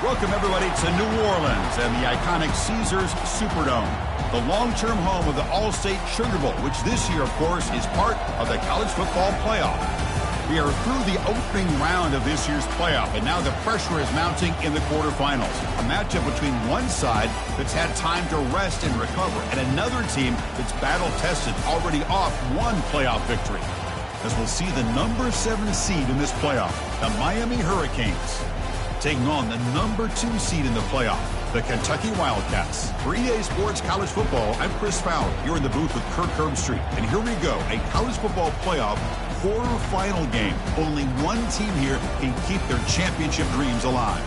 Welcome, everybody, to New Orleans and the iconic Caesars Superdome, the long-term home of the All-State Sugar Bowl, which this year, of course, is part of the college football playoff. We are through the opening round of this year's playoff, and now the pressure is mounting in the quarterfinals. A matchup between one side that's had time to rest and recover, and another team that's battle-tested, already off one playoff victory. As we'll see the number 7 seed in this playoff, the Miami Hurricanes, taking on the number 2 seed in the playoff, the Kentucky Wildcats. For EA Sports College Football, I'm Chris Fowler, here in the booth with Kirk Herbstreit. And here we go, a college football playoff quarterfinal game. Only one team here can keep their championship dreams alive.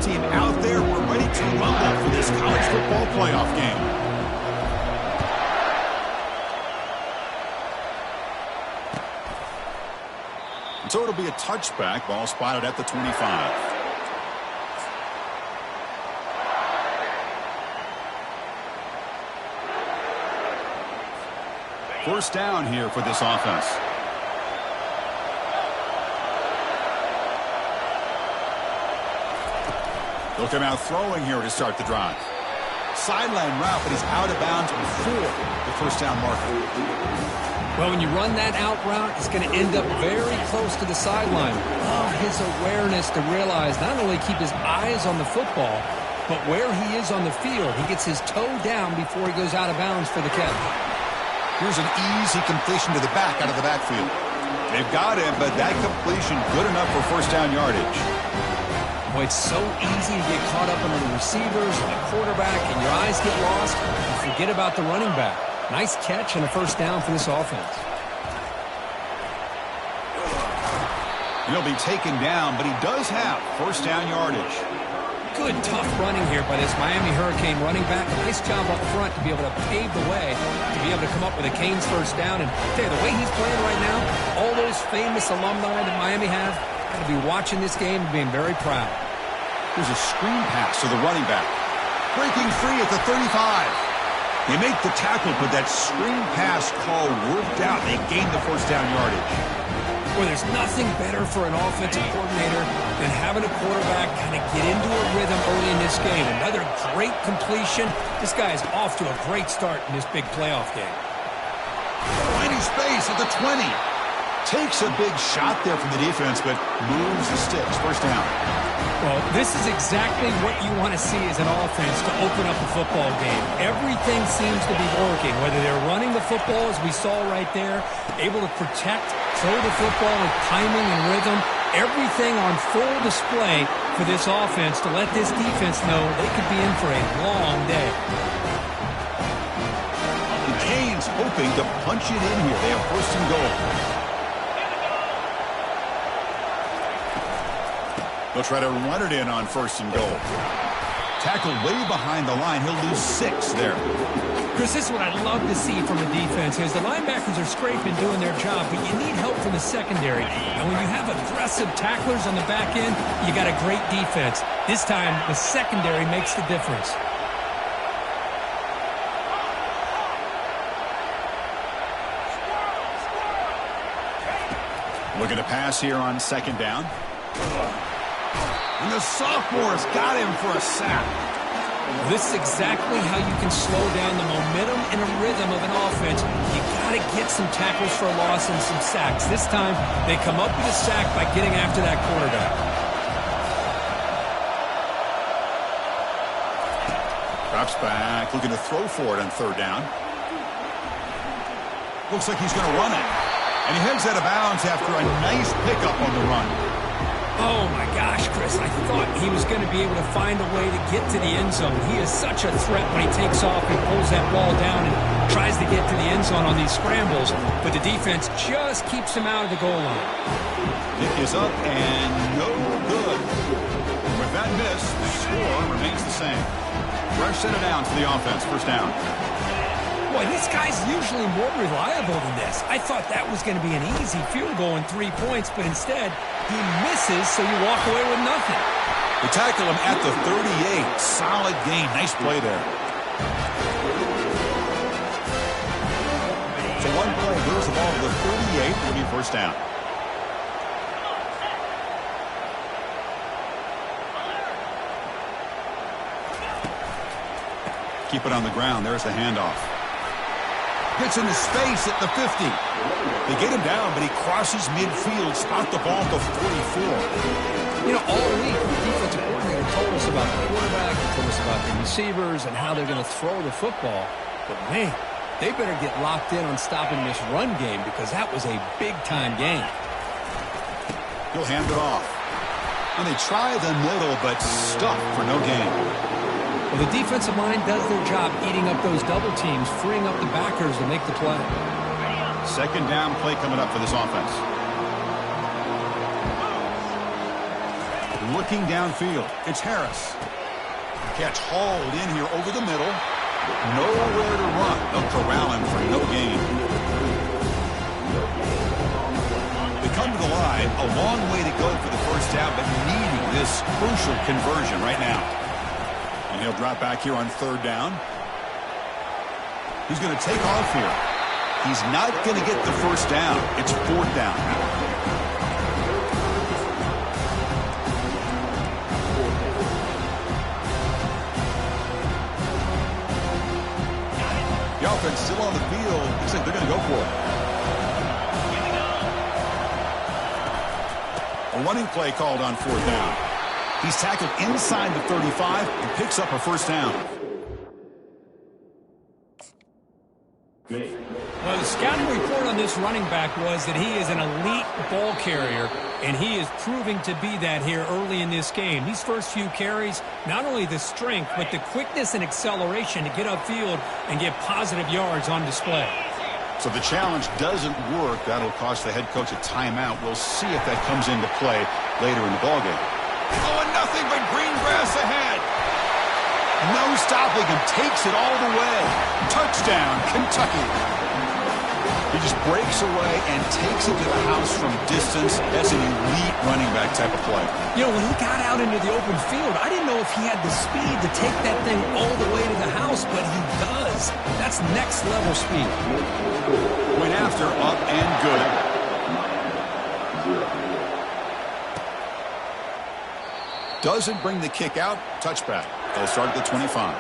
Team out there, we're ready to rumble for this college football playoff game. And so it'll be a touchback, ball spotted at the 25. First down here for this offense. They'll come out throwing here to start the drive. Sideline route, but he's out of bounds before the first down marker. Well, when you run that out route, it's going to end up very close to the sideline. Oh, his awareness to realize not only keep his eyes on the football, but where he is on the field. He gets his toe down before he goes out of bounds for the catch. Here's an easy completion to the back out of the backfield. They've got him, but that completion good enough for first down yardage. Boy, it's so easy to get caught up on the receivers and the quarterback, and your eyes get lost. You forget about the running back. Nice catch and a first down for this offense. He'll be taken down, but he does have first down yardage. Good, tough running here by this Miami Hurricane running back. Nice job up front to be able to pave the way, to be able to come up with a Canes first down. And I tell you, the way he's playing right now, all those famous alumni that Miami have, got to be watching this game and being very proud. There's a screen pass to the running back. Breaking free at the 35. They make the tackle, but that screen pass call worked out. They gained the first down yardage. Well, there's nothing better for an offensive coordinator than having a quarterback kind of get into a rhythm early in this game. Another great completion. This guy is off to a great start in this big playoff game. Finding space at the 20. Takes a big shot there from the defense, but moves the sticks. First down. Well, this is exactly what you want to see as an offense to open up a football game. Everything seems to be working, whether they're running the football, as we saw right there, able to protect, throw the football with timing and rhythm. Everything on full display for this offense to let this defense know they could be in for a long day. The Canes hoping to punch it in here. They have first and goal. They'll try to run it in on first and goal. Tackled way behind the line. He'll lose 6 there. Chris, this is what I'd love to see from the defense is the linebackers are scraping, doing their job, but you need help from the secondary. And when you have aggressive tacklers on the back end, you got a great defense. This time, the secondary makes the difference. Looking to pass here on second down. And the sophomore's got him for a sack. This is exactly how you can slow down the momentum and a rhythm of an offense. You got to get some tackles for a loss and some sacks. This time, they come up with a sack by getting after that quarterback. Drops back, looking to throw for it on third down. Looks like he's going to run it. And he heads out of bounds after a nice pickup on the run. Oh, my gosh, Chris. I thought he was going to be able to find a way to get to the end zone. He is such a threat when he takes off and pulls that ball down and tries to get to the end zone on these scrambles. But the defense just keeps him out of the goal line. Pick is up and no good. With that miss, the score remains the same. Fresh set of downs for the offense. First down. Boy, this guy's usually more reliable than this. I thought that was going to be an easy field goal and 3 points, but instead, he misses, so you walk away with nothing. They tackle him at the 38. Solid gain. Nice play there. So one play moves the ball to the 38. It'll be first down. Keep it on the ground. There's the handoff. Gets into space at the 50. They get him down, but he crosses midfield. Spot the ball at the 44. You know, all week, the defensive coordinator told us about the quarterback, told us about the receivers and how they're going to throw the football. But, man, they better get locked in on stopping this run game because that was a big-time game. He'll hand it off. And they try the middle, but stuck for no gain. Well, the defensive line does their job eating up those double teams, freeing up the backers to make the play. Second down play coming up for this offense. Looking downfield, it's Harris. Catch hauled in here over the middle. Nowhere to run. They'll corral him for no gain. They come to the line. A long way to go for the first down, but needing this crucial conversion right now. And he'll drop back here on third down. He's going to take off here. He's not going to get the first down. It's fourth down. The offense still on the field. Looks like they're going to go for it. A running play called on fourth down. He's tackled inside the 35 and picks up a first down. Well, the scouting report on this running back was that he is an elite ball carrier, and he is proving to be that here early in this game. These first few carries, not only the strength, but the quickness and acceleration to get upfield and get positive yards on display. So the challenge doesn't work. That'll cost the head coach a timeout. We'll see if that comes into play later in the ballgame. Oh, and nothing but green grass ahead. No stopping him. Takes it all the way. Touchdown, Kentucky. He just breaks away and takes it to the house from distance. That's an elite running back type of play. You know, when he got out into the open field, I didn't know if he had the speed to take that thing all the way to the house, but he does. That's next level speed. Went after, up and good. Doesn't bring the kick out. Touchback. They'll start at the 25.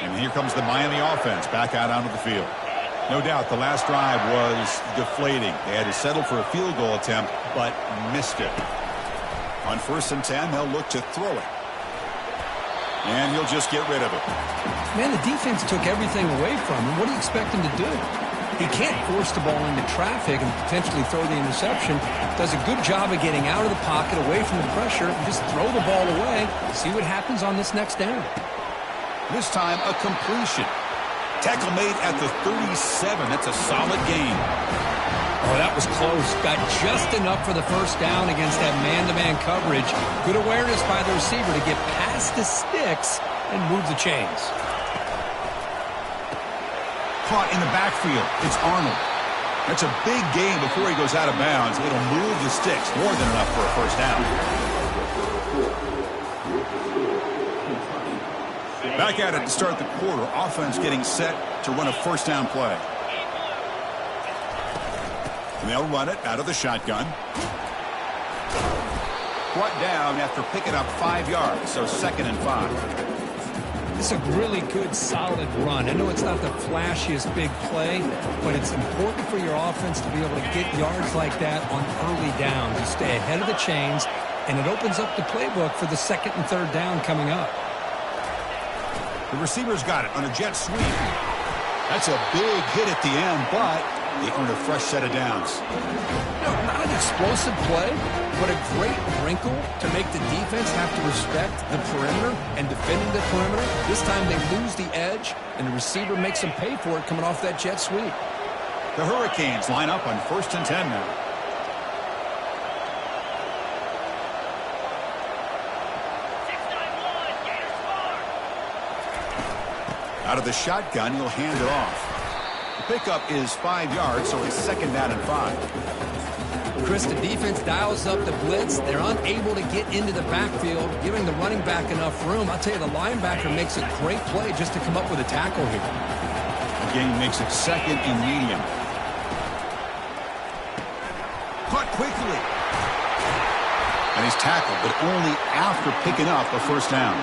And here comes the Miami offense back out onto the field. No doubt the last drive was deflating. They had to settle for a field goal attempt, but missed it. On 1st and 10, they'll look to throw it. And he'll just get rid of it. Man, the defense took everything away from him. What do you expect him to do? He can't force the ball into traffic and potentially throw the interception. Does a good job of getting out of the pocket, away from the pressure, and just throw the ball away. See what happens on this next down. This time, a completion. Tackle made at the 37. That's a solid gain. Oh, that was close. Got just enough for the first down against that man-to-man coverage. Good awareness by the receiver to get past the sticks and move the chains. Caught in the backfield. It's Arnold. That's a big gain before he goes out of bounds. It'll move the sticks. More than enough for a first down. Back at it to start the quarter. Offense getting set to run a first down play. And they'll run it out of the shotgun. Brought down after picking up 5 yards, so 2nd and 5. It's a really good, solid run. I know it's not the flashiest big play, but it's important for your offense to be able to get yards like that on early downs. You stay ahead of the chains, and it opens up the playbook for the 2nd and 3rd down coming up. The receiver's got it on a jet sweep. That's a big hit at the end, but they earn a fresh set of downs. No, not an explosive play, but a great wrinkle to make the defense have to respect the perimeter and defending the perimeter. This time they lose the edge, and the receiver makes them pay for it coming off that jet sweep. The Hurricanes line up on 1st and 10 now. Out of the shotgun, he'll hand it off. The pickup is 5 yards, so it's 2nd down and 5. Chris, the defense dials up the blitz. They're unable to get into the backfield, giving the running back enough room. I'll tell you, the linebacker makes a great play just to come up with a tackle here. The game makes it second and medium. Caught quickly. And he's tackled, but only after picking up a first down.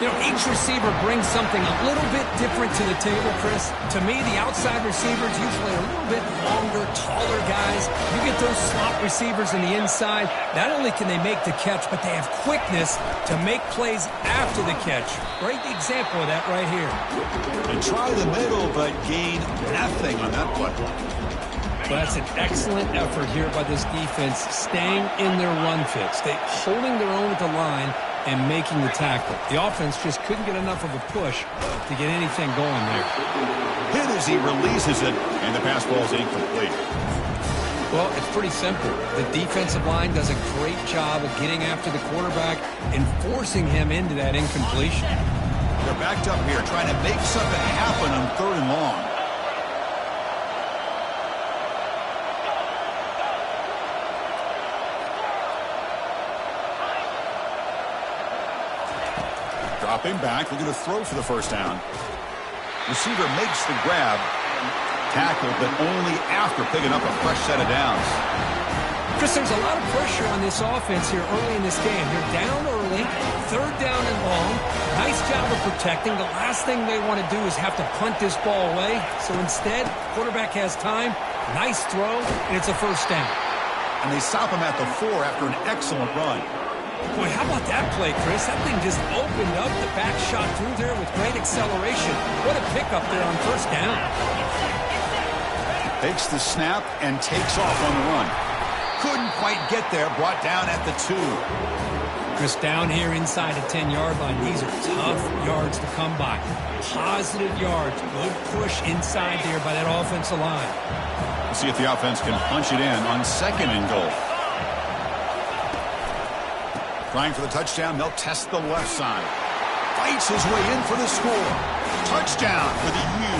You know, each receiver brings something a little bit different to the table, Chris. To me, the outside receivers usually are a little bit longer, taller guys. You get those slot receivers in the inside, not only can they make the catch, but they have quickness to make plays after the catch. Great example of that right here. And try the middle, but gain nothing on that play. Well, that's an excellent effort here by this defense, staying in their run fits. They holding their own at the line and making the tackle. The offense just couldn't get enough of a push to get anything going there. Hit as he releases it, and the pass ball is incomplete. Well, it's pretty simple. The defensive line does a great job of getting after the quarterback and forcing him into that incompletion. They're backed up here, trying to make something happen on 3rd and long. Dropping back, looking to throw for the first down. Receiver makes the grab. Tackled, but only after picking up a fresh set of downs. Chris, there's a lot of pressure on this offense here early in this game. They're down early, 3rd down and long. Nice job of protecting. The last thing they want to do is have to punt this ball away. So instead, quarterback has time, nice throw, and it's a first down. And they stop him at the 4 after an excellent run. Boy, how about that play, Chris? That thing just opened up. The back shot through there with great acceleration. What a pickup there on first down. Takes the snap and takes off on the run. Couldn't quite get there. Brought down at the 2. Chris, down here inside the 10-yard line, these are tough yards to come by. Positive yards. Good push inside there by that offensive line. We'll see if the offense can punch it in on 2nd and goal. Trying for the touchdown, they'll test the left side. Fights his way in for the score. Touchdown for the U.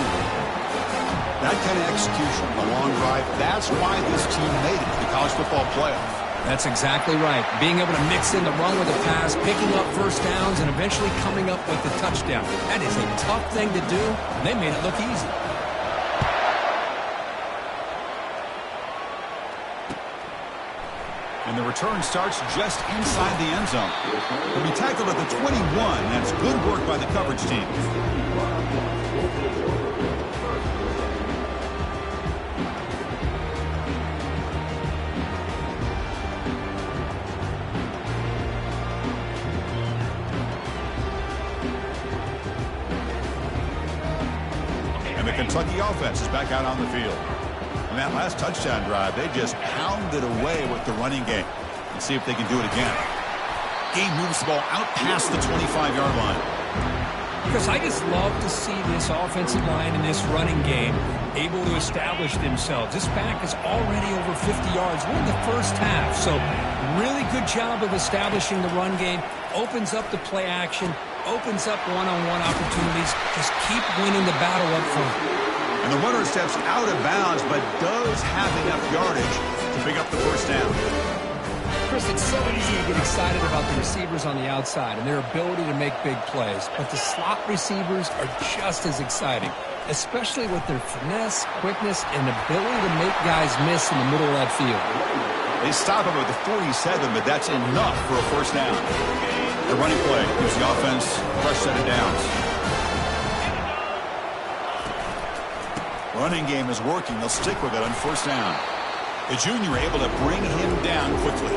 That kind of execution, a long drive, that's why this team made it to the college football playoff. That's exactly right. Being able to mix in the run with the pass, picking up first downs, and eventually coming up with the touchdown. That is a tough thing to do, and they made it look easy. And the return starts just inside the end zone. He'll be tackled at the 21. That's good work by the coverage team. And the Kentucky offense is back out on the field. On that last touchdown drive, they just pounded away with the running game. Let's see if they can do it again. Game moves the ball out past the 25-yard line. Because I just love to see this offensive line and this running game able to establish themselves. This back is already over 50 yards. We're in the first half, so really good job of establishing the run game. Opens up the play action, opens up one-on-one opportunities. Just keep winning the battle up front. And the runner steps out of bounds, but does have enough yardage to pick up the first down. Chris, it's so easy to get excited about the receivers on the outside and their ability to make big plays. But the slot receivers are just as exciting, especially with their finesse, quickness, and ability to make guys miss in the middle of that field. They stop him at the 47, but that's enough for a first down. The running play gives the offense a fresh set of downs. Running game is working. They'll stick with it on first down. The junior able to bring him down quickly.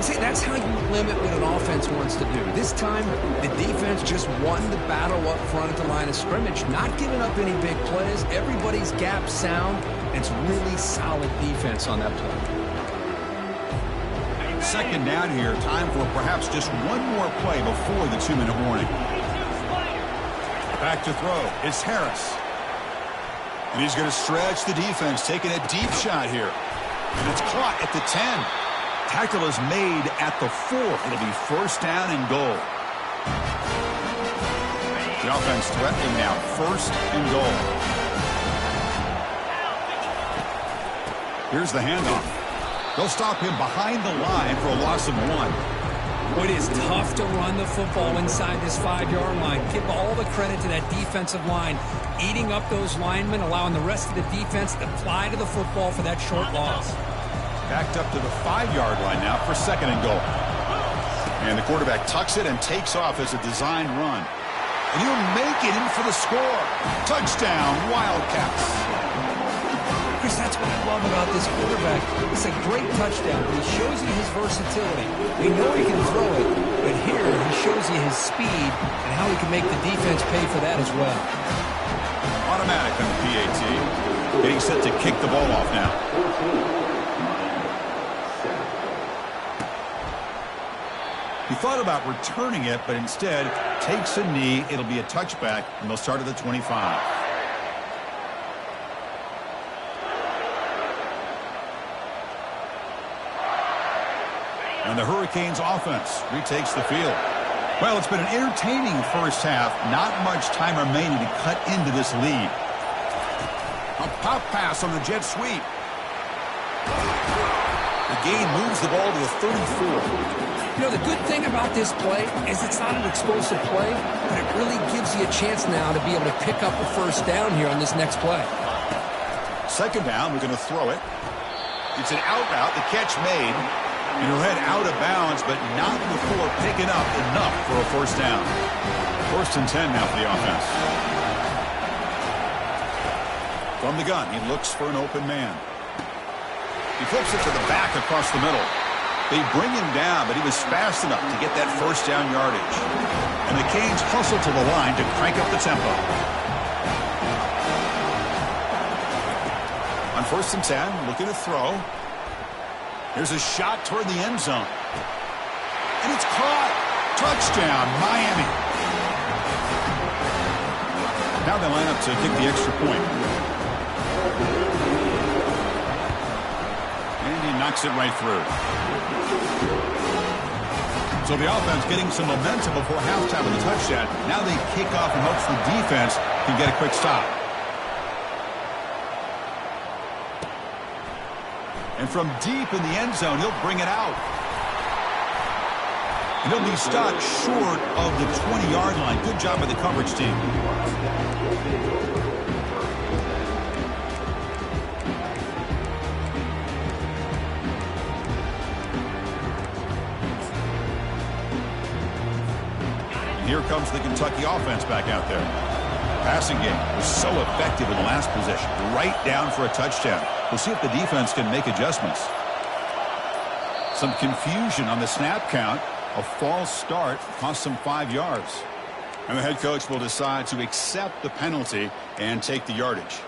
See, that's how you limit what an offense wants to do. This time, the defense just won the battle up front at the line of scrimmage, not giving up any big plays. Everybody's gap sound. It's really solid defense on that play. Second down here. Time for perhaps just one more play before the 2-minute warning. Back to throw. It's Harris. And he's going to stretch the defense, taking a deep shot here. And it's caught at the 10. Tackle is made at the 4. It'll be first down and goal. The offense threatening now, first and goal. Here's the handoff. They'll stop him behind the line for a loss of 1. It is tough to run the football inside this 5-yard line. Give all the credit to that defensive line, eating up those linemen, allowing the rest of the defense to fly to the football for that short loss. Backed up to the 5-yard line now for 2nd and goal. And the quarterback tucks it and takes off as a designed run. And he'll make it in for the score. Touchdown, Wildcats. Chris, that's what I love about this quarterback. It's a great touchdown. He shows you his versatility. We know he can throw it, but here he shows you his speed and how he can make the defense pay for that as well. Automatic on the PAT. Getting set to kick the ball off now. He thought about returning it, but instead takes a knee. It'll be a touchback, and they'll start at the 25. And the Hurricanes offense retakes the field. Well, it's been an entertaining first half. Not much time remaining to cut into this lead. A pop pass on the jet sweep. The gain moves the ball to the 34. You know, the good thing about this play is it's not an explosive play, but it really gives you a chance now to be able to pick up a first down here on this next play. 2nd down, we're going to throw it. It's an out route, the catch made. And he'll head out of bounds, but not before picking up enough for a first down. 1st and 10 now for the offense. From the gun, he looks for an open man. He flips it to the back across the middle. They bring him down, but he was fast enough to get that first down yardage. And the Canes hustle to the line to crank up the tempo. On 1st and 10, looking to throw. There's a shot toward the end zone. And it's caught. Touchdown, Miami. Now they line up to kick the extra point. And he knocks it right through. So the offense getting some momentum before halftime with a touchdown. Now they kick off and hopes the defense can get a quick stop. And from deep in the end zone, he'll bring it out. And he'll be stopped short of the 20-yard line. Good job by the coverage team. And here comes the Kentucky offense back out there. Passing game was so effective in the last possession. Right down for a touchdown. We'll see if the defense can make adjustments. Some confusion on the snap count. A false start cost them 5 yards. And the head coach will decide to accept the penalty and take the yardage.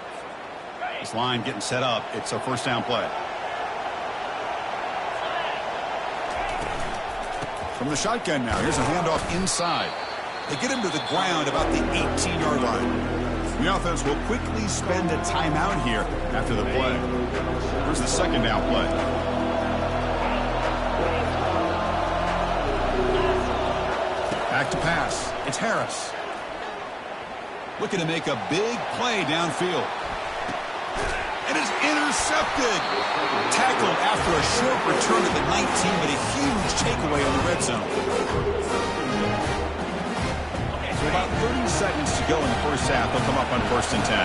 This line getting set up. It's a first down play. From the shotgun now. Here's a handoff inside. They get him to the ground about the 18-yard line. The offense will quickly spend a timeout here after the play. Here's the 2nd down play. Back to pass. It's Harris. Looking to make a big play downfield. And it's intercepted. Tackled after a short return at the 19, but a huge takeaway on the red zone. So about 30 seconds to go in the first half. They'll come up on 1st and 10.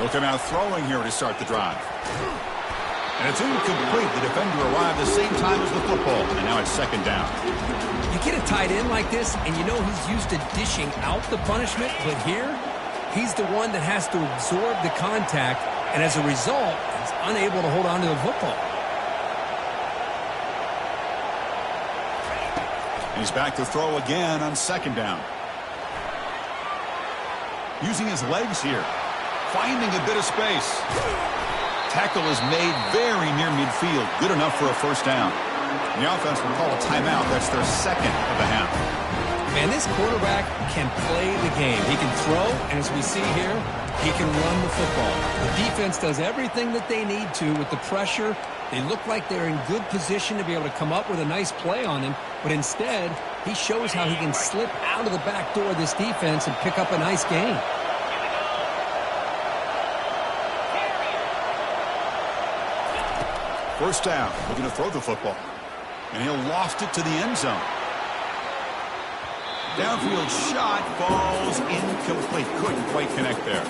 They'll come out throwing here to start the drive. And it's incomplete. The defender arrived the same time as the football. And now it's 2nd down. You get a tight end like this, and you know he's used to dishing out the punishment. But here, he's the one that has to absorb the contact. And as a result, he's unable to hold on to the football. He's back to throw again on 2nd down. Using his legs here. Finding a bit of space. Tackle is made very near midfield. Good enough for a first down. And the offense will call a timeout. That's their 2nd of the half. Man, this quarterback can play the game. He can throw, and as we see here, he can run the football. The defense does everything that they need to with the pressure. They look like they're in good position to be able to come up with a nice play on him, but instead, he shows how he can slip out of the back door of this defense and pick up a nice gain. First down, looking to throw the football. And he'll loft it to the end zone. Downfield shot falls incomplete. Couldn't quite connect there.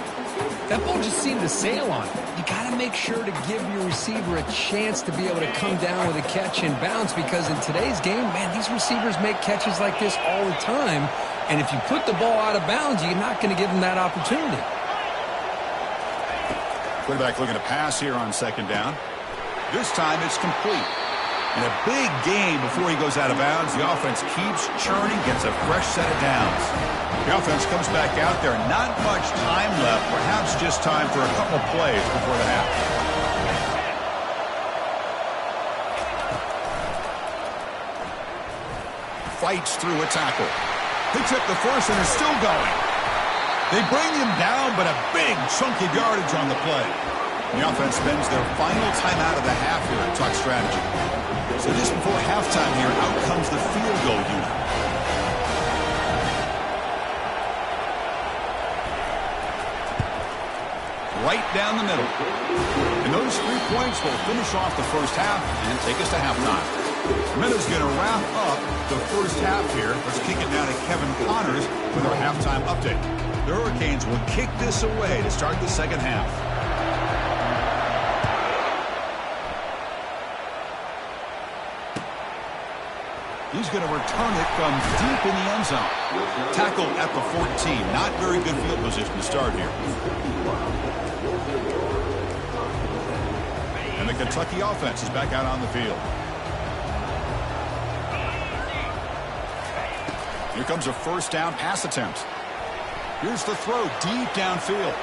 That ball just seemed to sail on it. You got to make sure to give your receiver a chance to be able to come down with a catch and bounce, because in today's game, man, these receivers make catches like this all the time. And if you put the ball out of bounds, you're not going to give them that opportunity. Quarterback looking to pass here on second down. This time it's complete. And a big gain before he goes out of bounds. The offense keeps churning, gets a fresh set of downs. The offense comes back out there. Not much time left. Perhaps just time for a couple plays before the half. Fights through a tackle. Picks up the first and is still going. They bring him down, but a big chunk of yardage on the play. The offense spends their final timeout of the half here at Tuck Strategy. So just before halftime here, out comes the field goal unit. Right down the middle. And those 3 points will finish off the first half and take us to halftime. Minna's going to wrap up the first half here. Let's kick it down to Kevin Connors with our halftime update. The Hurricanes will kick this away to start the second half. He's going to return it from deep in the end zone. Tackle at the 14. Not very good field position to start here. And the Kentucky offense is back out on the field. Here comes a first down pass attempt. Here's the throw deep downfield.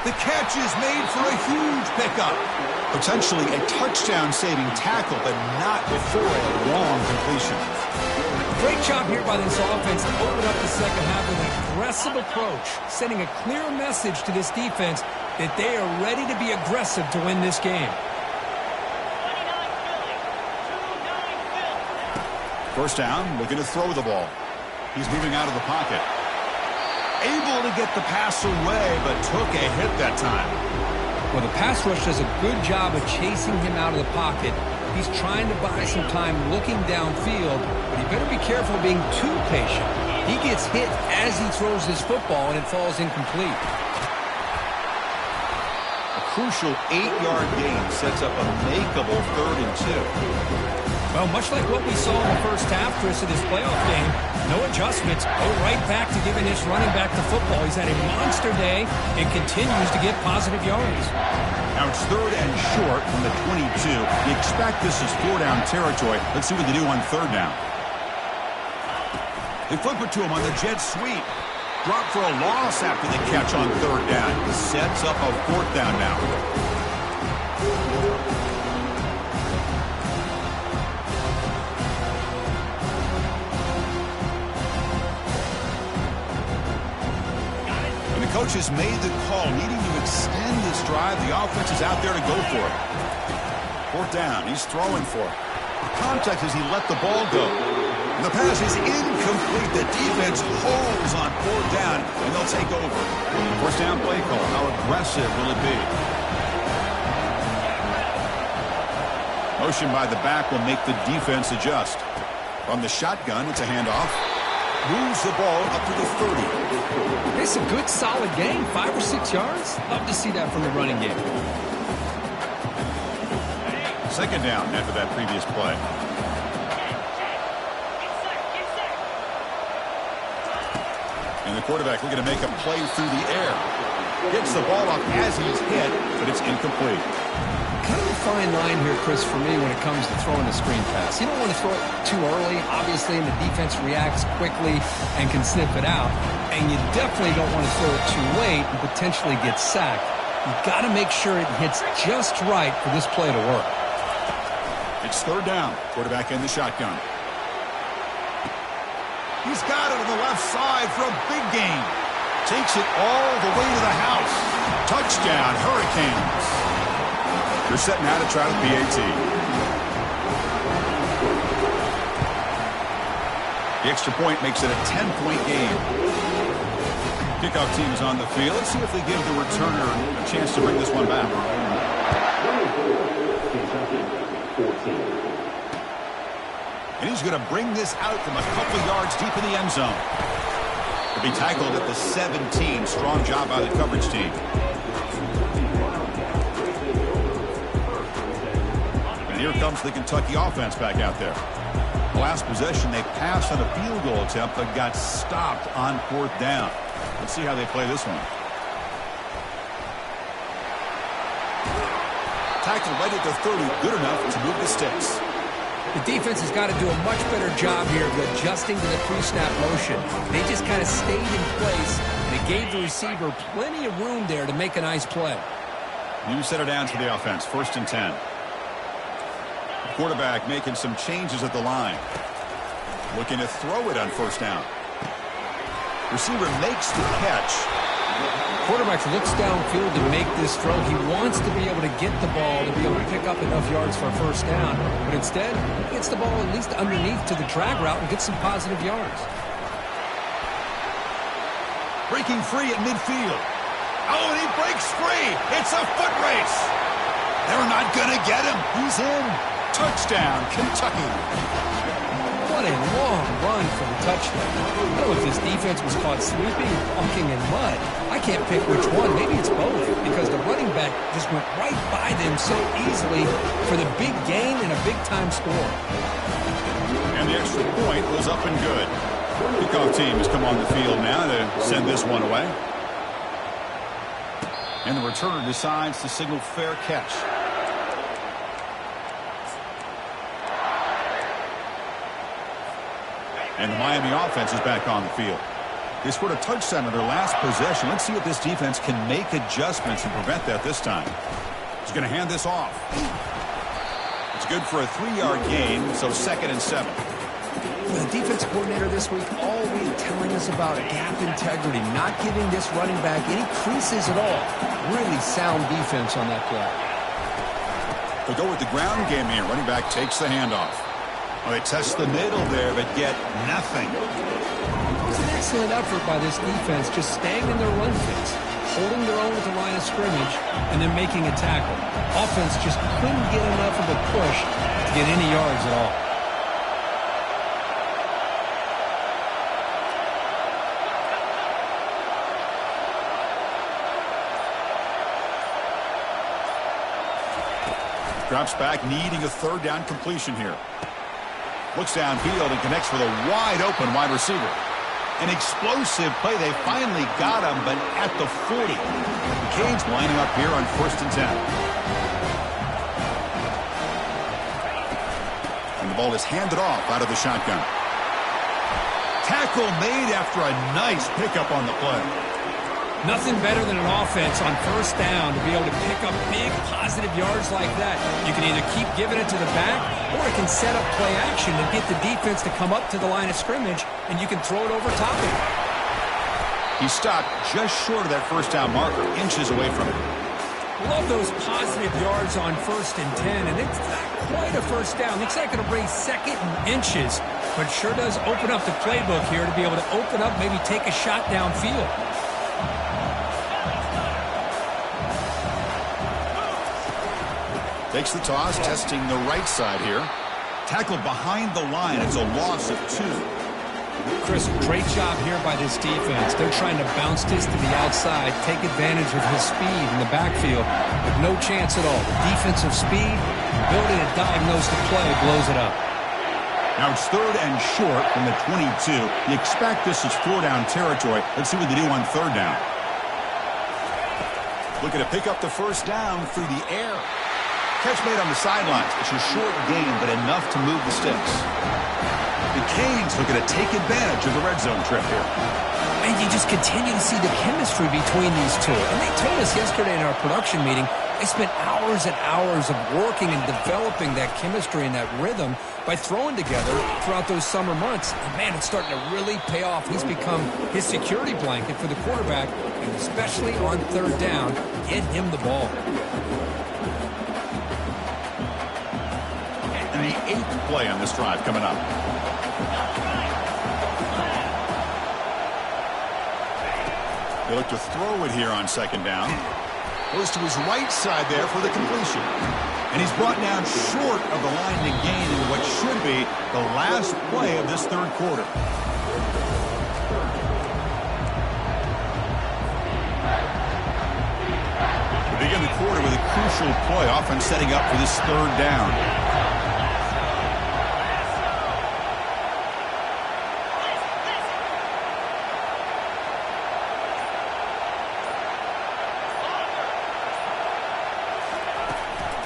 The catch is made for a huge pickup. Potentially a touchdown-saving tackle, but not before a long completion. Great job here by this offense to open up the second half with an aggressive approach, sending a clear message to this defense that they are ready to be aggressive to win this game. First down, looking to throw the ball. He's moving out of the pocket. Able to get the pass away, but took a hit that time. Well, the pass rush does a good job of chasing him out of the pocket. He's trying to buy some time looking downfield, but he better be careful being too patient. He gets hit as he throws his football, and it falls incomplete. A crucial 8-yard gain sets up a makeable 3rd and 2. Well, much like what we saw in the first half, Chris, of this playoff game, no adjustments. Go right back to giving this running back the football. He's had a monster day and continues to get positive yards. Now it's 3rd and short from the 22. You expect this is 4-down territory. Let's see what they do on 3rd down. They flip it to him on the jet sweep. Drop for a loss after the catch on 3rd down. He sets up a 4th down now. Coach has made the call, needing to extend this drive. The offense is out there to go for it. 4th down, he's throwing for it. Contact as he let the ball go. And the pass is incomplete. The defense holds on 4th down, and they'll take over. First down play call. How aggressive will it be? Motion by the back will make the defense adjust. From the shotgun, it's a handoff. Moves the ball up to the 30. It's a good, solid game. 5 or 6 yards. Love to see that from the running game. Second down after that previous play. And the quarterback looking to make a play through the air. Gets the ball up as he's hit, but it's incomplete. Kind of a fine line here, Chris, for me when it comes to throwing a screen pass. You don't want to throw it too early, obviously, and the defense reacts quickly and can sniff it out. And you definitely don't want to throw it too late and potentially get sacked. You've got to make sure it hits just right for this play to work. It's 3rd down. Quarterback in the shotgun. He's got it on the left side for a big gain. Takes it all the way to the house. Touchdown, Hurricanes. They're setting out to try the PAT. The extra point makes it a 10-point game. Kickoff team is on the field. Let's see if they give the returner a chance to bring this one back. And he's going to bring this out from a couple yards deep in the end zone. He'll be tackled at the 17. Strong job by the coverage team. And here comes the Kentucky offense back out there. Last possession, they passed on a field goal attempt, but got stopped on 4th down. Let's see how they play this one. Tackled right at the 30, good enough to move the sticks. The defense has got to do a much better job here of adjusting to the pre-snap motion. They just kind of stayed in place, and it gave the receiver plenty of room there to make a nice play. New center down for the offense, 1st and 10. The quarterback making some changes at the line. Looking to throw it on 1st down. Receiver makes the catch. Quarterback looks downfield to make this throw. He wants to be able to get the ball to be able to pick up enough yards for a 1st down. But instead, he gets the ball at least underneath to the drag route and gets some positive yards. Breaking free at midfield. Oh, and he breaks free. It's a foot race. They're not going to get him. He's in. Touchdown, Kentucky. What a long run for the touchdown. I don't know if this defense was caught sleeping or walking in mud. I can't pick which one. Maybe it's both, because the running back just went right by them so easily for the big gain and a big-time score. And the extra point was up and good. Kickoff team has come on the field now to send this one away. And the returner decides to signal fair catch. And the Miami offense is back on the field. They scored a touchdown on their last possession. Let's see if this defense can make adjustments and prevent that this time. He's going to hand this off. It's good for a 3-yard gain, so 2nd and 7. The defense coordinator this week all week telling us about gap integrity, not giving this running back any creases at all. Really sound defense on that play. They'll go with the ground game here. Running back takes the handoff. Well, they test the middle there, but get nothing. It was an excellent effort by this defense, just staying in their run fits, holding their own at the line of scrimmage, and then making a tackle. Offense just couldn't get enough of a push to get any yards at all. Drops back, needing a 3rd down completion here. Looks downfield and connects with a wide-open wide receiver. An explosive play. They finally got him, but at the 40. The Canes lining up here on 1st and 10. And the ball is handed off out of the shotgun. Tackle made after a nice pickup on the play. Nothing better than an offense on 1st down to be able to pick up big positive yards like that. You can either keep giving it to the back, or it can set up play action and get the defense to come up to the line of scrimmage, and you can throw it over top of it. He stopped just short of that 1st down marker, inches away from it. Love those positive yards on 1st and 10, and it's not quite a 1st down. Looks like it'll bring 2nd and inches, but sure does open up the playbook here to be able to open up, maybe take a shot downfield. Takes the toss, testing the right side here. Tackled behind the line. It's a loss of 2. Chris, great job here by this defense. They're trying to bounce this to the outside, take advantage of his speed in the backfield, with no chance at all. The defensive speed, ability to diagnose the play, blows it up. Now it's 3rd and short from the 22. You expect this is 4-down territory. Let's see what they do on 3rd down. Looking to pick up the 1st down through the air. Catch made on the sidelines. It's a short gain, but enough to move the sticks. The Canes looking to take advantage of the red zone trip here. And you just continue to see the chemistry between these two. And they told us yesterday in our production meeting, they spent hours and hours of working and developing that chemistry and that rhythm by throwing together throughout those summer months. And man, it's starting to really pay off. He's become his security blanket for the quarterback, and especially on 3rd down, get him the ball. And the 8th play on this drive coming up. They look to throw it here on 2nd down. Goes to his right side there for the completion. And he's brought down short of the line to gain in what should be the last play of this third quarter. We begin the quarter with a crucial play, often setting up for this third down.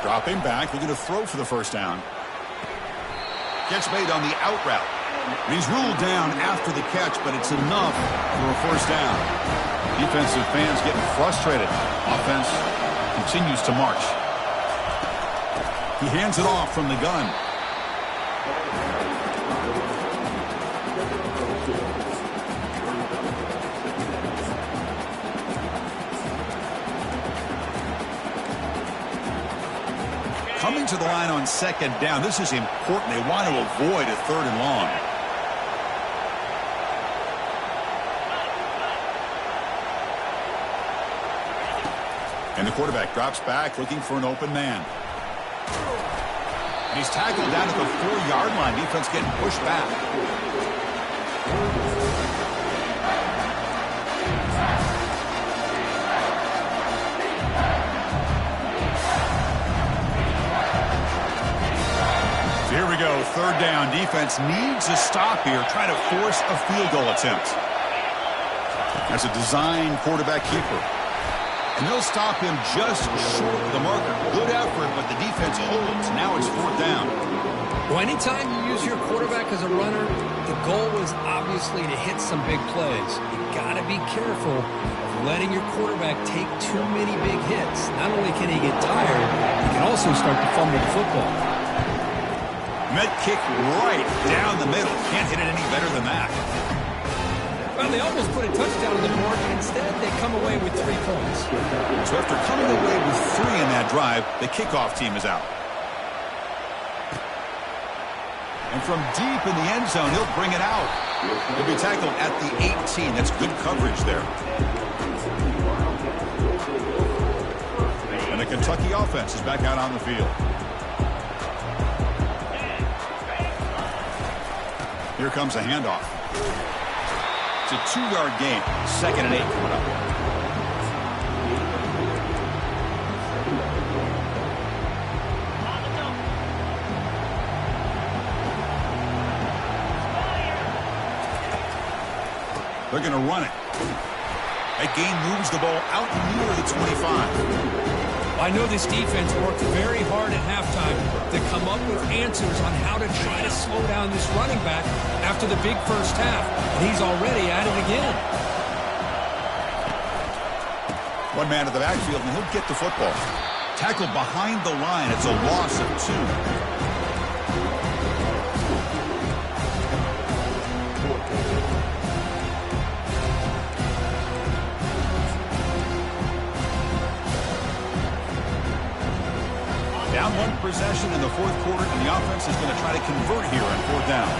Dropping back, looking to throw for the first down. Catch made on the out route. And he's ruled down after the catch, but it's enough for a first down. Defensive fans getting frustrated. Offense continues to march. He hands it off from the gun. Coming to the line on second down. This is important. They want to avoid a third and long. And the quarterback drops back looking for an open man. And he's tackled down at the 4-yard line. Defense getting pushed back. Here we go, third down. Defense needs a stop here, trying to force a field goal attempt. That's a design quarterback keeper. And they'll stop him just short of the marker. Good effort, but the defense holds. Now it's fourth down. Well, anytime you use your quarterback as a runner, the goal is obviously to hit some big plays. You got to be careful of letting your quarterback take too many big hits. Not only can he get tired, he can also start to fumble the football. Met kick right down the middle. Can't hit it any better than that. Well, they almost put a touchdown on the board, but instead they come away with 3 points. So after coming away with 3 in that drive, the kickoff team is out. And from deep in the end zone, he'll bring it out. He'll be tackled at the 18. That's good coverage there. And the Kentucky offense is back out on the field. Here comes a handoff. It's a 2-yard gain. 2nd and 8 coming up. They're going to run it. That gain moves the ball out near the 25. I know this defense worked very hard at halftime to come up with answers on how to try to slow down this running back after the big first half, and he's already at it again. One man at the backfield, and he'll get the football. Tackled behind the line. It's a loss of 2. Down 1 possession in the fourth quarter, and the offense is going to try to convert here on fourth down.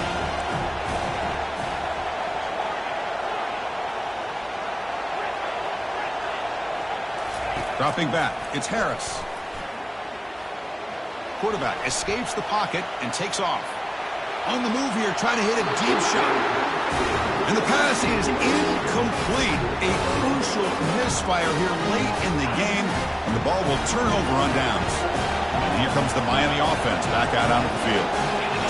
Dropping back, it's Harris. Quarterback escapes the pocket and takes off. On the move here, trying to hit a deep shot. And the pass is incomplete. A crucial misfire here late in the game, and the ball will turn over on downs. And here comes the Miami offense back out onto the field.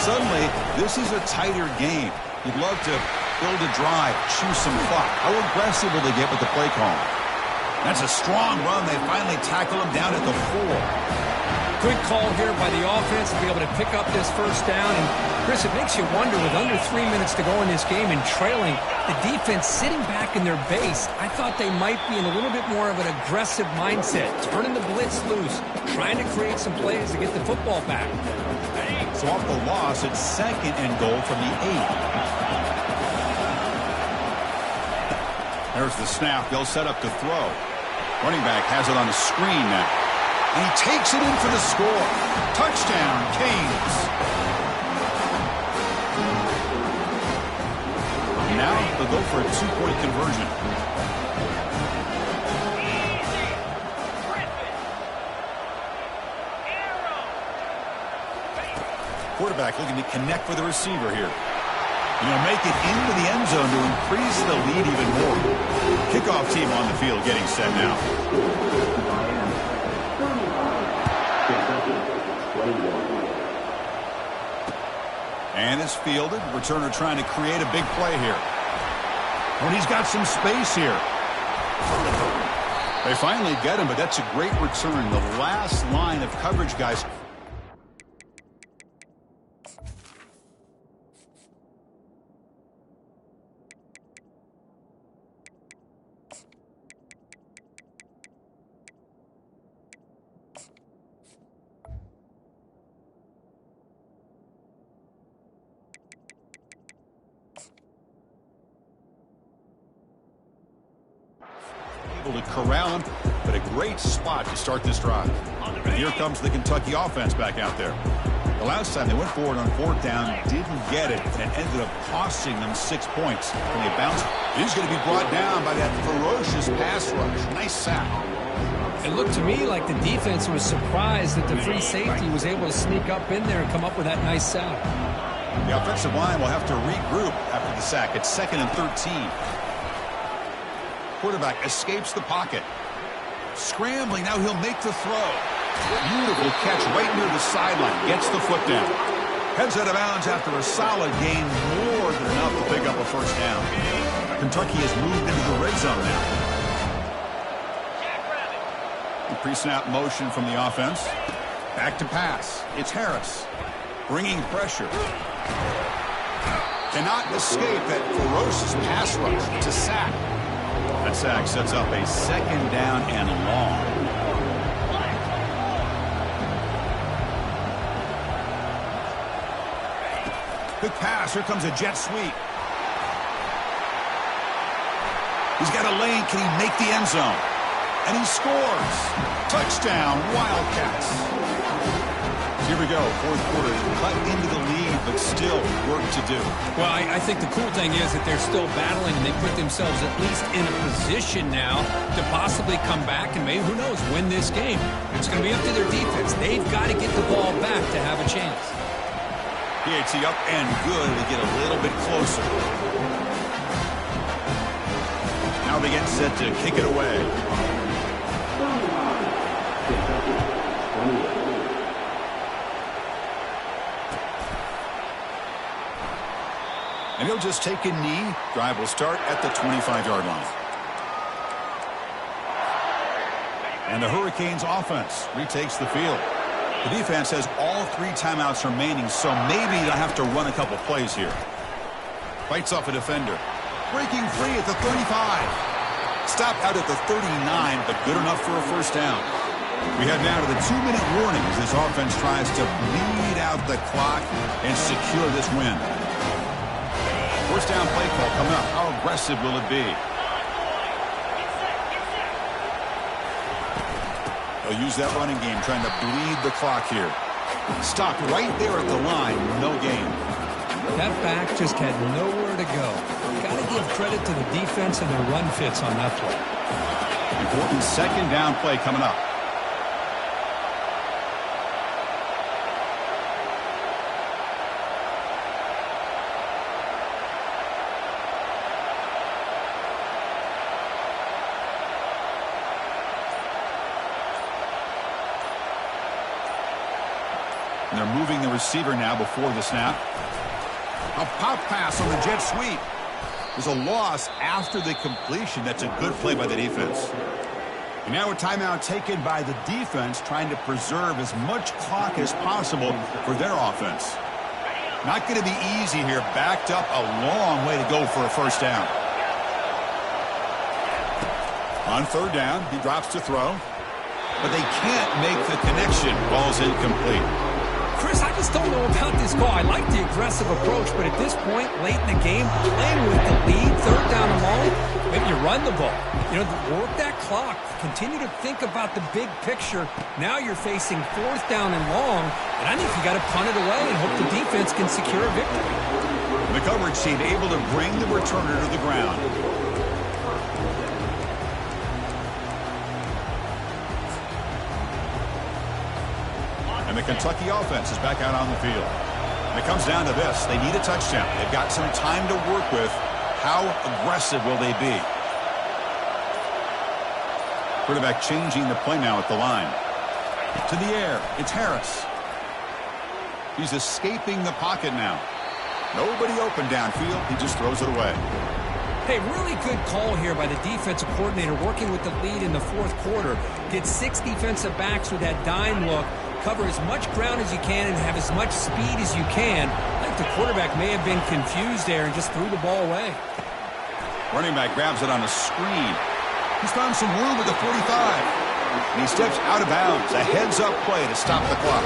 Suddenly, this is a tighter game. You'd love to build a drive, choose some clock. How aggressive will they get with the play call? That's a strong run. They finally tackle him down at the 4. Good call here by the offense to be able to pick up this first down. And, Chris, it makes you wonder, with under 3 minutes to go in this game and trailing, the defense sitting back in their base, I thought they might be in a little bit more of an aggressive mindset, turning the blitz loose, trying to create some plays to get the football back. So off the loss, it's 2nd and goal from the 8. There's the snap. They'll set up to throw. Running back has it on the screen now. And he takes it in for the score. Touchdown, Canes. Now they'll go for a 2-point conversion. Quarterback looking to connect with the receiver here. Make it into the end zone to increase the lead even more. Kickoff team on the field getting set now. And it's fielded. Returner trying to create a big play here. When he's got some space here. They finally get him, but that's a great return. The last line of coverage, guys. To corral him, but a great spot to start this drive. And here comes the Kentucky offense back out there. The last time they went forward on 4th down, didn't get it, and it ended up costing them 6 points. When they bounced, he's going to be brought down by that ferocious pass rush. Nice sack. It looked to me like the defense was surprised that the free safety was able to sneak up in there and come up with that nice sack. The offensive line will have to regroup after the sack. It's 2nd and 13. Quarterback escapes the pocket. Scrambling, now he'll make the throw. Beautiful catch right near the sideline. Gets the foot down. Heads out of bounds after a solid gain, more than enough to pick up a first down. Kentucky has moved into the red zone now. Pre-snap motion from the offense. Back to pass. It's Harris. Bringing pressure. Cannot escape that ferocious pass rush. It's a sack. That sack sets up a 2nd down and long. Good pass. Here comes a jet sweep. He's got a lane. Can he make the end zone? And he scores. Touchdown, Wildcats. Here we go. 4th quarter. Cut into the lead, but still work to do. Well, I think the cool thing is that they're still battling, and they put themselves at least in a position now to possibly come back and maybe, who knows, win this game. It's going to be up to their defense. They've got to get the ball back to have a chance. PAT up and good to get a little bit closer. Now they get set to kick it away. And he'll just take a knee. Drive will start at the 25-yard line. And the Hurricanes offense retakes the field. The defense has all 3 timeouts remaining, so maybe they'll have to run a couple plays here. Fights off a defender. Breaking free at the 35. Stopped out at the 39, but good enough for a first down. We head now to the 2-minute warning as this offense tries to bleed out the clock and secure this win. First down play call coming up. How aggressive will it be? They'll use that running game, trying to bleed the clock here. Stopped right there at the line. No gain. That back just had nowhere to go. Got to give credit to the defense and their run fits on that play. Important 2nd down play coming up. And they're moving the receiver now before the snap. A pop pass on the jet sweep. There's a loss after the completion. That's a good play by the defense. And now a timeout taken by the defense, trying to preserve as much clock as possible for their offense. Not going to be easy here. Backed up a long way to go for a first down. On 3rd down, he drops to throw. But they can't make the connection. Ball's incomplete. Chris, I just don't know about this call. I like the aggressive approach, but at this point, late in the game, playing with the lead, 3rd down and long, maybe you run the ball. Work that clock. Continue to think about the big picture. Now you're facing 4th down and long, and I think you got to punt it away and hope the defense can secure a victory. The coverage team able to bring the returner to the ground. And the Kentucky offense is back out on the field. And it comes down to this. They need a touchdown. They've got some time to work with. How aggressive will they be? Quarterback changing the play now at the line. To the air. It's Harris. He's escaping the pocket now. Nobody open downfield. He just throws it away. Hey, really good call here by the defensive coordinator working with the lead in the fourth quarter. Get 6 defensive backs with that dime look. Cover as much ground as you can and have as much speed as you can. I think the quarterback may have been confused there and just threw the ball away. Running back grabs it on a screen. He's found some room at the 45. And he steps out of bounds. A heads-up play to stop the clock.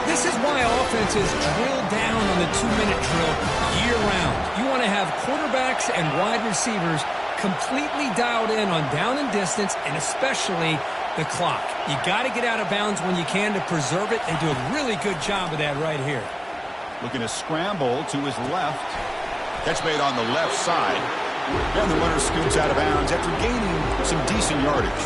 This is why offenses drill down on the 2-minute drill year-round. You want to have quarterbacks and wide receivers completely dialed in on down and distance, and especially the clock. You got to get out of bounds when you can to preserve it. They do a really good job of that right here. Looking to scramble to his left. Catch made on the left side. And the runner scoots out of bounds after gaining some decent yardage.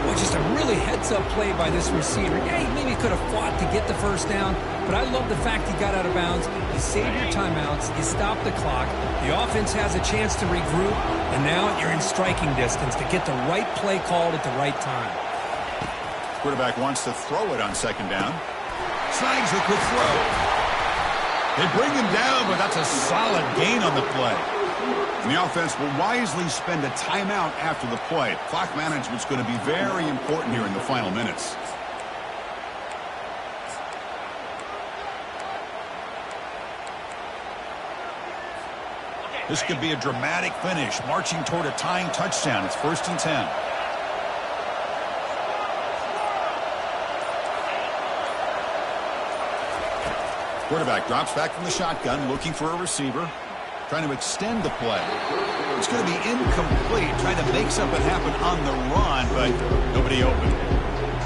Well, just a really heads-up play by this receiver. Yeah, he maybe could have fought to get the first down, but I love the fact he got out of bounds. You save your timeouts, you stop the clock, the offense has a chance to regroup, and now you're in striking distance to get the right play called at the right time. Quarterback wants to throw it on second down. Snags the quick throw. They bring him down, but that's a solid gain on the play. And the offense will wisely spend a timeout after the play. Clock management's going to be very important here in the final minutes. This could be a dramatic finish, marching toward a tying touchdown. It's 1st and 10. Quarterback drops back from the shotgun, looking for a receiver. Trying to extend the play. It's going to be incomplete, trying to make something happen on the run, but nobody open.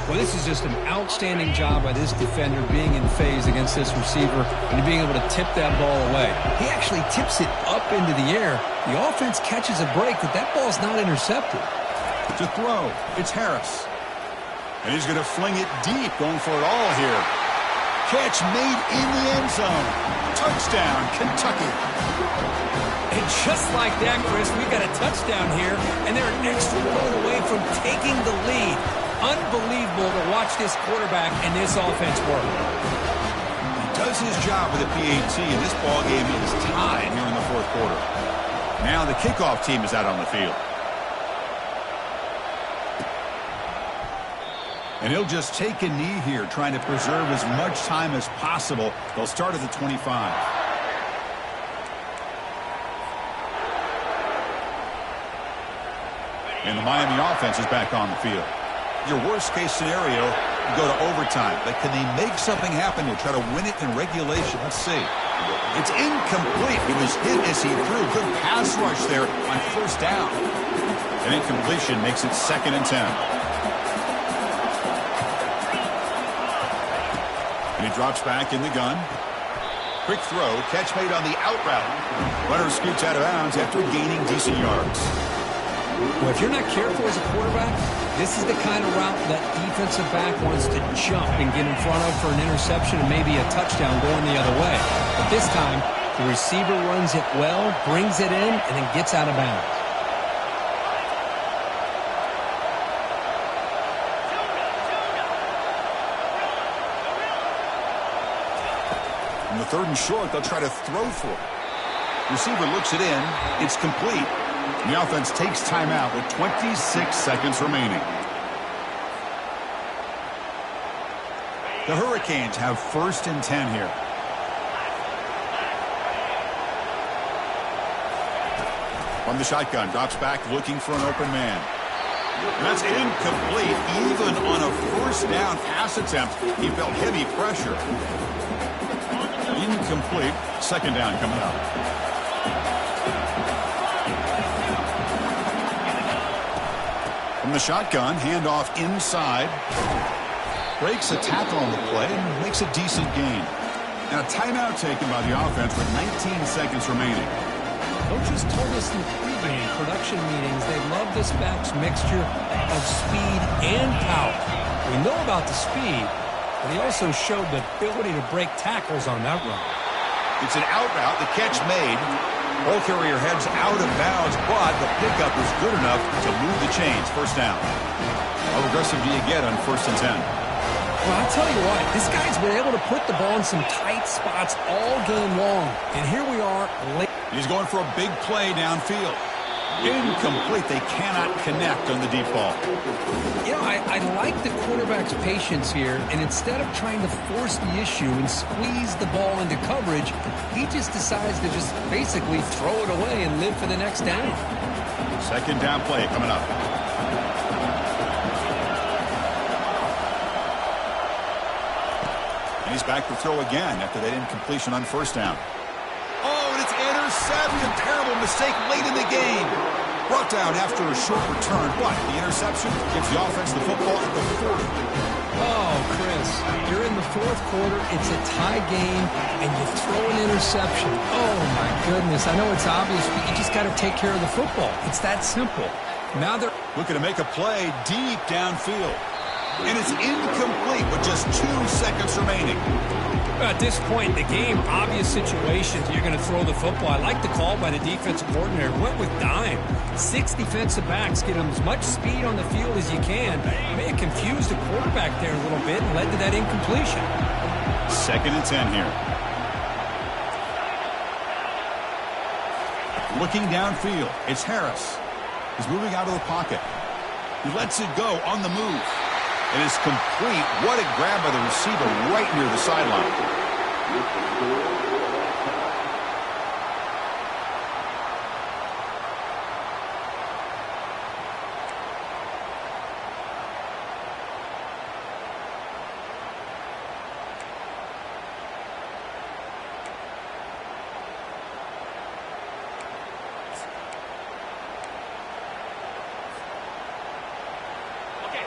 Well, this is just an outstanding job by this defender being in phase against this receiver and being able to tip that ball away. He actually tips it up into the air. The offense catches a break, but that ball's not intercepted. To throw, it's Harris. And he's going to fling it deep, going for it all here. Catch made in the end zone. Touchdown, Kentucky. And just like that, Chris, we've got a touchdown here, and they're an extra point away from taking the lead. Unbelievable to watch this quarterback and this offense work. He does his job with the PAT, and this ball game is tied here in the fourth quarter. Now the kickoff team is out on the field. And he'll just take a knee here, trying to preserve as much time as possible. They'll start at the 25. And the Miami offense is back on the field. Your worst-case scenario, you go to overtime. But can they make something happen to try to win it in regulation? Let's see. It's incomplete. He was hit as he threw. Good pass rush there on first down. An incompletion makes it 2nd and 10. And he drops back in the gun. Quick throw. Catch made on the out route. Runner scoots out of bounds after gaining decent yards. Well, if you're not careful as a quarterback, this is the kind of route that defensive back wants to jump and get in front of for an interception and maybe a touchdown going the other way. But this time, the receiver runs it well, brings it in, and then gets out of bounds. On the 3rd and short, they'll try to throw for it. Receiver looks it in. It's complete. The offense takes timeout with 26 seconds remaining. The Hurricanes have 1st and 10 here. From the shotgun, drops back looking for an open man. And that's incomplete. Even on a 1st down pass attempt, he felt heavy pressure. Incomplete. 2nd down coming up. From the shotgun, handoff inside. Breaks a tackle on the play and makes a decent gain. And a timeout taken by the offense with 19 seconds remaining. Coaches told us in the pregame production meetings they love this back's mixture of speed and power. We know about the speed, but he also showed the ability to break tackles on that run. It's an out route, the catch made. Ball carrier heads out of bounds, but the pickup is good enough to move the chains. First down. How aggressive do you get on 1st and 10? Well, I'll tell you what, this guy's been able to put the ball in some tight spots all game long. And here we are late. He's going for a big play downfield. Incomplete. They cannot connect on the deep ball. You know, I like the quarterback's patience here, and instead of trying to force the issue and squeeze the ball into coverage, he just decides to just basically throw it away and live for the next down. 2nd down play coming up. And he's back to throw again after that incompletion on 1st down. Oh, and it's intercepted. A terrible mistake late in the game. Brought down after a short return, but the interception gives the offense the football at the 40. Oh, Chris, you're in the 4th quarter. It's a tie game, and you throw an interception. Oh, my goodness. I know it's obvious, but you just got to take care of the football. It's that simple. Now they're looking to make a play deep downfield. And it's incomplete with just 2 seconds remaining. At this point in the game, obvious situations, you're going to throw the football. I like the call by the defensive coordinator. Went with dime. 6 defensive backs get them as much speed on the field as you can. May have confused the quarterback there a little bit and led to that incompletion. 2nd and 10 here. Looking downfield, it's Harris. He's moving out of the pocket. He lets it go on the move. It is complete. What a grab by the receiver right near the sideline.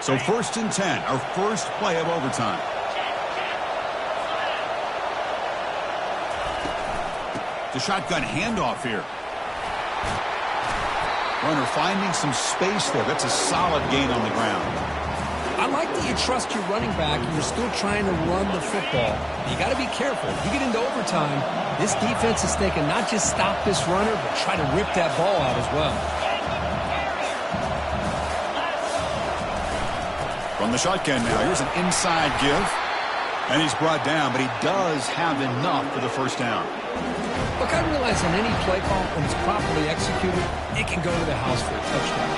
So 1st and 10, our first play of overtime. The shotgun handoff here. Runner finding some space there. That's a solid gain on the ground. I like that you trust your running back and you're still trying to run the football. You got to be careful. If you get into overtime, this defense is thinking not just stop this runner, but try to rip that ball out as well. From the shotgun now, here's an inside give. And he's brought down, but he does have enough for the 1st down. Look, I realize on any play call, when it's properly executed, it can go to the house for a touchdown.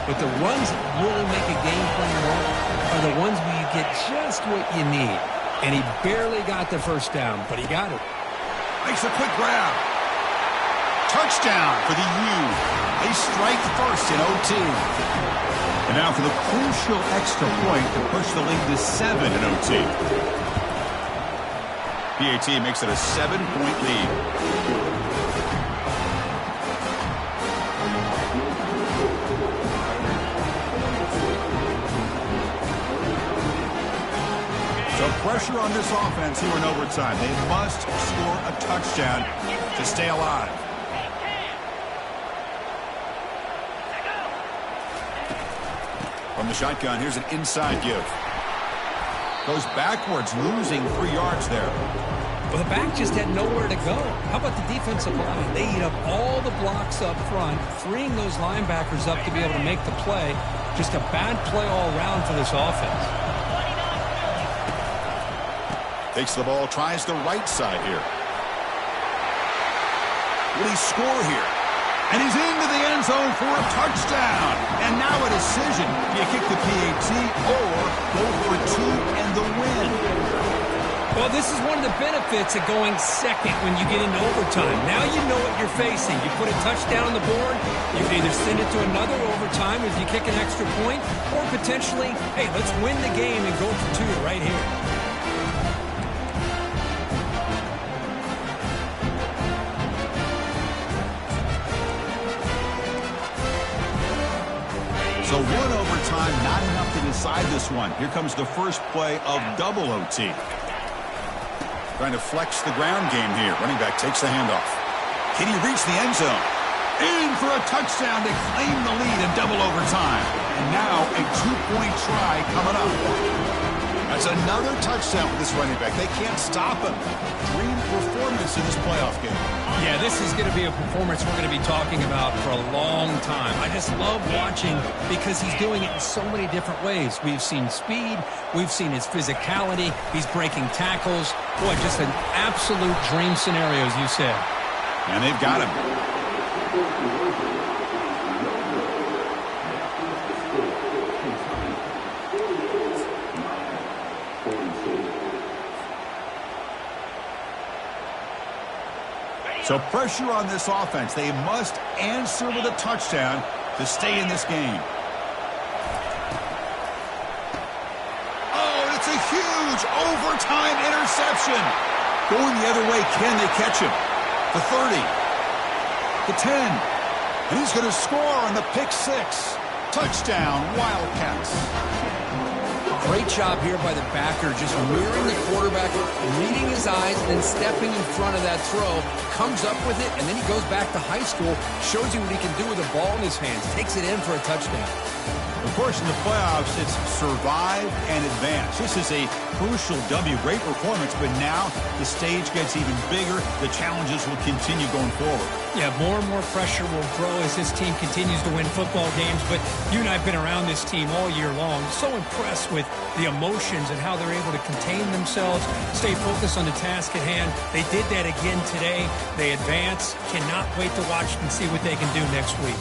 But the runs that really make a game plan work are the ones where you get just what you need. And he barely got the 1st down, but he got it. Makes a quick grab. Touchdown for the U. They strike first in OT. And now for the crucial extra point to push the lead to 7 in OT. PAT makes it a 7-point lead. So pressure on this offense here in overtime. They must score a touchdown to stay alive. From the shotgun, here's an inside give. Goes backwards, losing 3 yards there. Well, the back just had nowhere to go. How about the defensive line? They eat up all the blocks up front, freeing those linebackers up to be able to make the play. Just a bad play all around for this offense. Takes the ball, tries the right side here. Will he score here? And he's into the end zone for a touchdown. And now a decision. Do you kick the PAT or go for a 2 and the win? Well, this is one of the benefits of going second when you get into overtime. Now you know what you're facing. You put a touchdown on the board, you can either send it to another overtime if you kick an extra point, or potentially, hey, let's win the game and go for 2 right here. So 1 overtime, not enough to decide this one. Here comes the first play of double OT. Trying to flex the ground game here. Running back takes the handoff. Can he reach the end zone? In for a touchdown to claim the lead in double overtime. And now a 2-point try coming up. That's another touchdown for this running back. They can't stop him. Dream performance in this playoff game. Yeah, this is going to be a performance we're going to be talking about for a long time. I just love watching because he's doing it in so many different ways. We've seen speed. We've seen his physicality. He's breaking tackles. Boy, just an absolute dream scenario, as you said. And they've got him. So pressure on this offense. They must answer with a touchdown to stay in this game. Oh, it's a huge overtime interception. Going the other way, can they catch him? The 30. The 10. And he's going to score on the pick six. Touchdown, Wildcats. Great job here by the backer, just mirroring the quarterback, reading his eyes, and then stepping in front of that throw, comes up with it, and then he goes back to high school, shows you what he can do with the ball in his hands, takes it in for a touchdown. Of course, in the playoffs, it's survive and advance. This is a crucial W. Great performance, but now the stage gets even bigger. The challenges will continue going forward. Yeah, more and more pressure will grow as this team continues to win football games, but you and I have been around this team all year long. So impressed with the emotions and how they're able to contain themselves, stay focused on the task at hand. They did that again today. They advance. Cannot wait to watch and see what they can do next week.